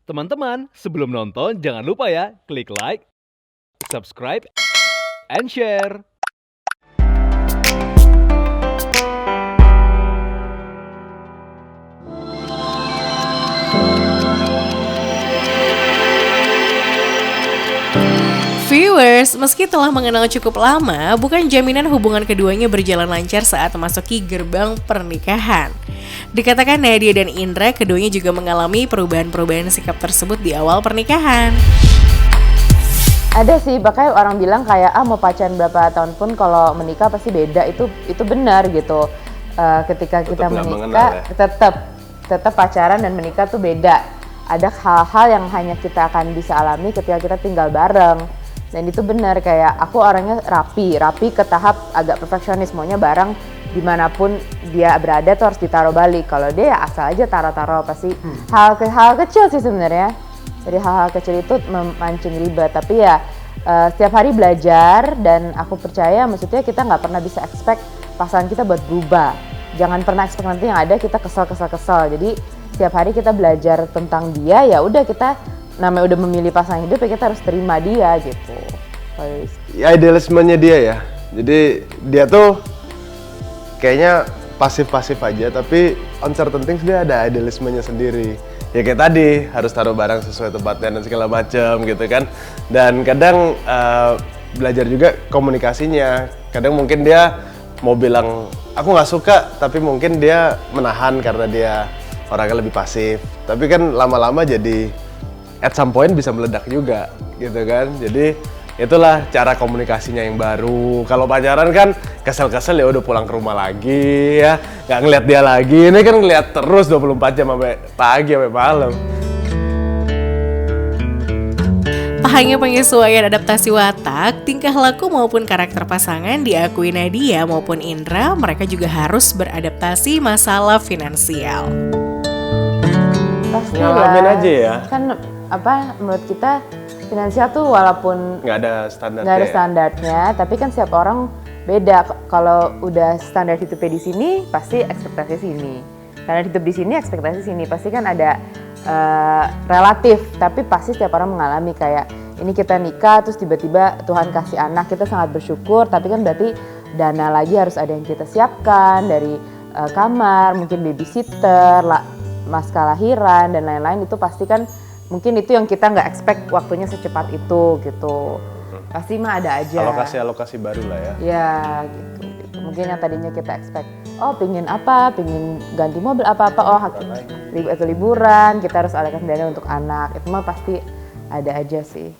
Teman-teman, sebelum nonton jangan lupa ya, klik like, subscribe, and share. Viewers, meski telah mengenal cukup lama, bukan jaminan hubungan keduanya berjalan lancar saat memasuki gerbang pernikahan. Dikatakan Nadia dan Indra, keduanya juga mengalami perubahan-perubahan sikap tersebut di awal pernikahan. Ada sih, makanya orang bilang kayak mau pacaran berapa tahun pun kalau menikah pasti beda, itu benar gitu. Ketika kita menikah tetap pacaran dan menikah tuh beda. Ada hal-hal yang hanya kita akan bisa alami ketika kita tinggal bareng. Dan itu benar, kayak aku orangnya rapi ke tahap agak perfeksionis, maunya barang dimanapun dia berada tuh harus ditaruh balik. Kalau dia ya asal aja taruh pasti hal kecil sih sebenarnya. Jadi hal-hal kecil itu memancing ribet, tapi ya setiap hari belajar dan aku percaya maksudnya kita nggak pernah bisa expect pasangan kita buat berubah. Jangan pernah expect nanti yang ada kita kesel. Jadi setiap hari kita belajar tentang dia, ya udah kita namanya udah memilih pasangan hidup ya kita harus terima dia gitu. Ya, idealismenya dia ya. Jadi dia tuh kayaknya pasif-pasif aja, tapi on certain things dia ada idealismenya sendiri. Ya kayak tadi, harus taruh barang sesuai tempatnya dan segala macam gitu kan. Dan kadang belajar juga komunikasinya. Kadang mungkin dia mau bilang, aku nggak suka, tapi mungkin dia menahan karena dia orangnya lebih pasif. Tapi kan lama-lama jadi at some point bisa meledak juga gitu kan. Jadi itulah cara komunikasinya yang baru. Kalau pacaran kan kesel-kesel ya udah pulang ke rumah lagi ya, nggak ngeliat dia lagi. Ini kan ngeliat terus 24 jam sampai pagi sampai malam. Tak hanya penyesuaian adaptasi watak, tingkah laku maupun karakter pasangan diakui Nadia maupun Indra, mereka juga harus beradaptasi masalah finansial. Pasti Ngalamin aja ya. Kan menurut kita finansial tuh walaupun Nggak ada standarnya, tapi kan setiap orang beda. Kalau udah standar hidupnya di sini, pasti ekspektasi sini. Standar hidup di sini, ekspektasi sini. Pasti kan ada relatif, tapi pasti setiap orang mengalami kayak ini kita nikah, terus tiba-tiba Tuhan kasih anak, kita sangat bersyukur. Tapi kan berarti dana lagi harus ada yang kita siapkan dari kamar, mungkin babysitter, mas kelahiran dan lain-lain. Itu pasti kan mungkin itu yang kita nggak expect waktunya secepat itu gitu. Pasti mah ada aja. Alokasi baru lah ya. Ya gitu. Mungkin yang tadinya kita expect, pingin ganti mobil apa-apa, atau liburan, kita harus alokasi dana untuk anak. Itu mah pasti ada aja sih.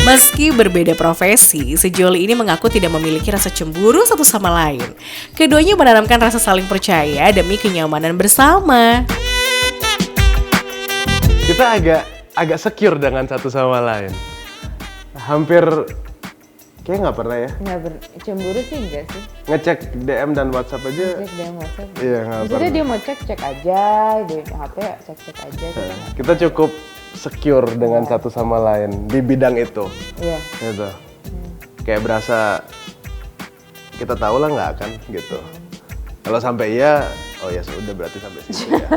Meski berbeda profesi, sejoli ini mengaku tidak memiliki rasa cemburu satu sama lain. Keduanya menanamkan rasa saling percaya demi kenyamanan bersama. Kita agak secure dengan satu sama lain. Hampir kayak nggak pernah ya. Cemburu sih enggak sih. Ngecek DM dan WhatsApp aja. Ngecek DM WhatsApp. Iya nggak pernah. Maksudnya dia mau cek aja, di HP cek aja. Kita cukup secure dengan satu sama lain di bidang itu. Iya. Gitu. Kayak berasa kita tahu lah nggak akan gitu. Kalau sampai iya, oh ya sudah berarti sampai situ ya.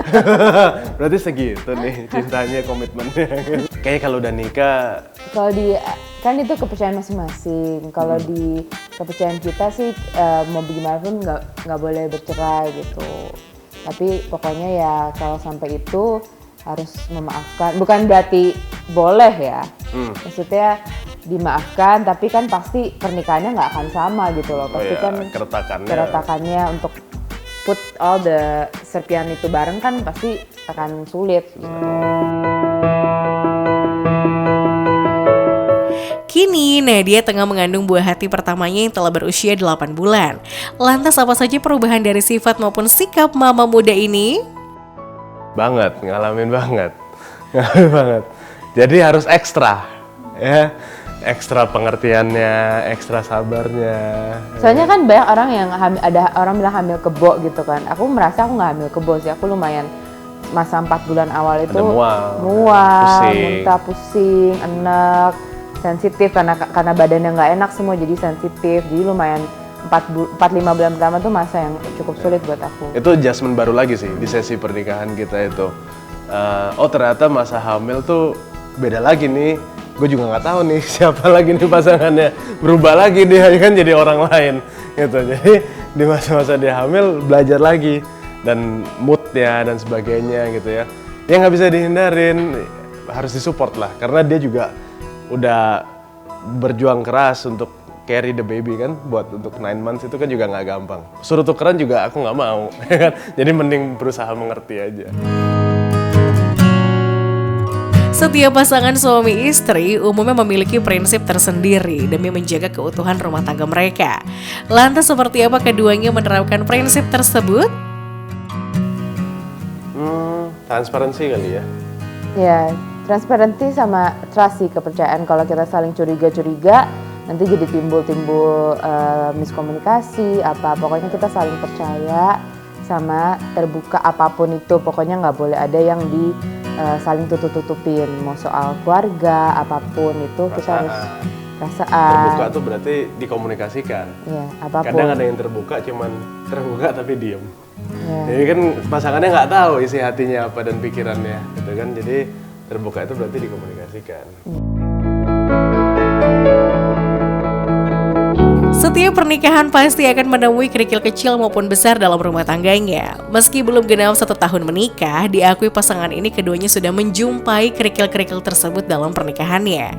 Berarti segitu nih cintanya, komitmennya. Kayaknya kalau udah nikah, kalau kan itu kepercayaan masing-masing. Kalau di kepercayaan kita sih mau bagaimana pun nggak boleh bercerai gitu. Tapi pokoknya ya kalau sampai itu harus memaafkan. Bukan berarti boleh ya. Maksudnya dimaafkan, tapi kan pasti pernikahannya nggak akan sama gitu loh. Pasti kan keretakannya untuk put all the serpian itu bareng kan pasti akan sulit gitu. Kini Nadia tengah mengandung buah hati pertamanya yang telah berusia 8 bulan. Lantas apa saja perubahan dari sifat maupun sikap mama muda ini? ngalamin banget. Jadi harus ekstra, ya. Ekstra pengertiannya, ekstra sabarnya. Soalnya kan banyak orang yang ada orang bilang hamil kebo gitu kan. Aku merasa aku nggak hamil kebo sih. Aku lumayan masa 4 bulan awal itu mual, muntah, pusing, enek, sensitif karena badannya nggak enak semua jadi sensitif. Jadi lumayan 4-5 bulan pertama tuh masa yang cukup sulit buat aku. Itu adjustment baru lagi sih di sesi pernikahan kita itu. Oh ternyata masa hamil tuh beda lagi nih. Gue juga nggak tahu nih siapa lagi nih pasangannya, berubah lagi dia kan jadi orang lain gitu. Jadi di masa-masa dia hamil belajar lagi dan moodnya dan sebagainya gitu ya. Ya nggak bisa dihindarin, harus disupport lah karena dia juga udah berjuang keras untuk carry the baby kan, buat untuk 9 months itu kan juga nggak gampang. Suruh tukeran juga aku nggak mau, kan? Jadi mending berusaha mengerti aja. Setiap pasangan suami istri umumnya memiliki prinsip tersendiri demi menjaga keutuhan rumah tangga mereka. Lantas seperti apa keduanya menerapkan prinsip tersebut? Transparansi kali ya. Ya, transparansi sama trust sih, kepercayaan. Kalau kita saling curiga-curiga, nanti jadi timbul miskomunikasi apa. Pokoknya kita saling percaya sama terbuka apapun itu. Pokoknya nggak boleh ada yang saling tutup-tutupin. Mau soal keluarga, apapun itu kita harus perasaan. Terbuka tuh berarti dikomunikasikan. Iya, apapun. Kadang ada yang terbuka cuman terbuka tapi diem. Ya. Jadi kan pasangannya nggak tahu isi hatinya apa dan pikirannya, gitu kan. Jadi terbuka itu berarti dikomunikasikan. Setiap pernikahan pasti akan menemui kerikil kecil maupun besar dalam rumah tangganya. Meski belum genap 1 tahun menikah, diakui pasangan ini keduanya sudah menjumpai kerikil-kerikil tersebut dalam pernikahannya.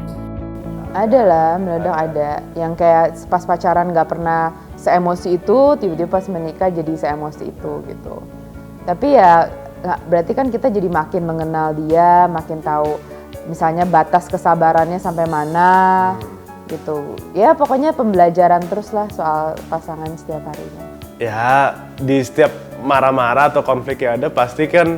Ada lah, mendadak ada. Yang kayak pas pacaran gak pernah seemosi itu, tiba-tiba pas menikah jadi seemosi itu gitu. Tapi ya berarti kan kita jadi makin mengenal dia, makin tahu misalnya batas kesabarannya sampai mana gitu. Ya pokoknya pembelajaran terus lah soal pasangan setiap harinya. Ya di setiap marah-marah atau konflik yang ada pasti kan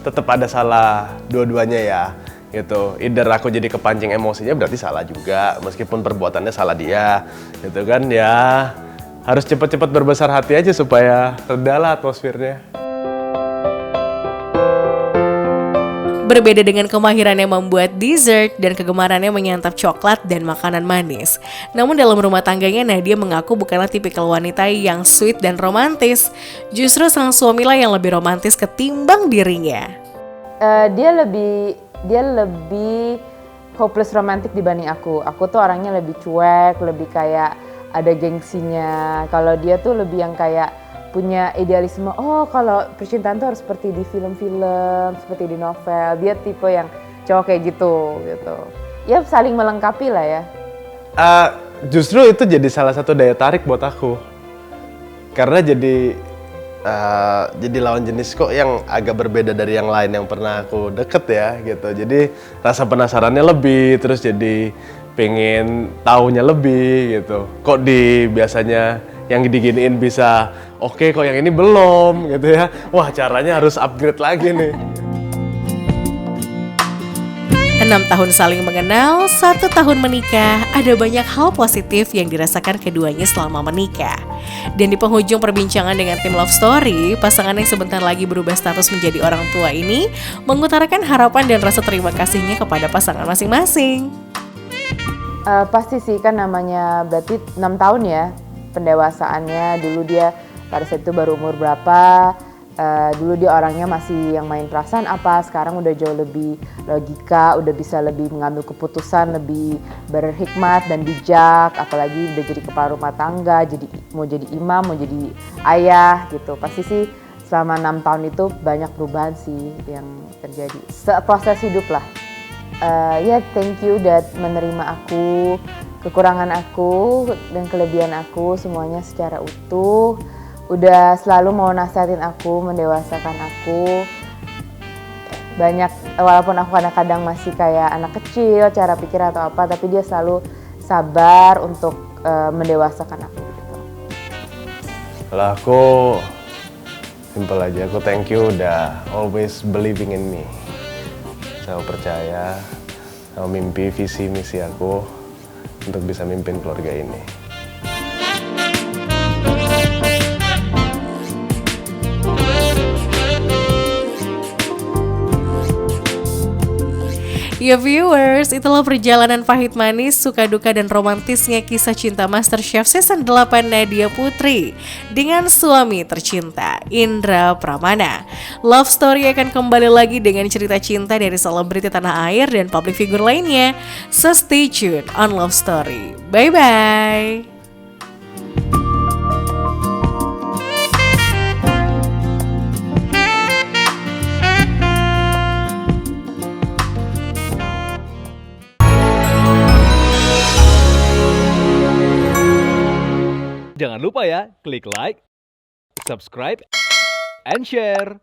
tetap ada salah dua-duanya ya gitu. Either aku jadi kepancing emosinya berarti salah juga, meskipun perbuatannya salah dia gitu kan. Ya harus cepat-cepat berbesar hati aja supaya redalah atmosfernya. Berbeda dengan kemahirannya membuat dessert dan kegemarannya menyantap coklat dan makanan manis. Namun dalam rumah tangganya Nadia mengaku bukanlah tipikal wanita yang sweet dan romantis. Justru sang suamilah yang lebih romantis ketimbang dirinya. Dia lebih hopeless romantic dibanding aku. Aku tuh orangnya lebih cuek, lebih kayak ada gengsinya. Kalau dia tuh lebih yang kayak punya idealisme, oh kalau percintaan tuh harus seperti di film-film, seperti di novel. Dia tipe yang cowok kayak gitu. Ya saling melengkapi lah ya. Justru itu jadi salah satu daya tarik buat aku. Karena jadi lawan jenis kok yang agak berbeda dari yang lain yang pernah aku deket ya gitu. Jadi rasa penasarannya lebih, terus jadi pengen taunya lebih gitu. Kok biasanya yang diginiin bisa oke, kok yang ini belum gitu ya. Wah caranya harus upgrade lagi nih. 6 tahun saling mengenal, 1 tahun menikah, ada banyak hal positif yang dirasakan keduanya selama menikah. Dan di penghujung perbincangan dengan tim Love Story, pasangan yang sebentar lagi berubah status menjadi orang tua ini mengutarakan harapan dan rasa terima kasihnya kepada pasangan masing-masing. Pasti sih, kan namanya berarti 6 tahun ya pendewasaannya. Dulu dia pada saat itu baru umur berapa, dulu dia orangnya masih yang main perasaan apa, sekarang udah jauh lebih logika, udah bisa lebih mengambil keputusan, lebih berhikmat dan bijak, apalagi udah jadi kepala rumah tangga, mau jadi imam, mau jadi ayah gitu. Pasti sih selama 6 tahun itu banyak perubahan sih yang terjadi, proses hidup lah. Ya thank you udah menerima aku, kekurangan aku dan kelebihan aku semuanya secara utuh. Udah selalu mau nasihatin aku, mendewasakan aku. Banyak, walaupun aku kadang-kadang masih kayak anak kecil, cara pikir atau apa, tapi dia selalu sabar untuk mendewasakan aku gitu. Kalau aku simple aja, aku thank you udah always believing in me. Saya percaya sama mimpi, visi, misi aku untuk bisa mimpin keluarga ini. Ya viewers, itulah perjalanan pahit manis, suka duka dan romantisnya kisah cinta MasterChef Season 8 Nadia Putri dengan suami tercinta Indra Pramana. Love Story akan kembali lagi dengan cerita cinta dari selebriti tanah air dan public figure lainnya. So stay tuned on Love Story. Bye-bye. Jangan lupa ya, klik like, subscribe, and share.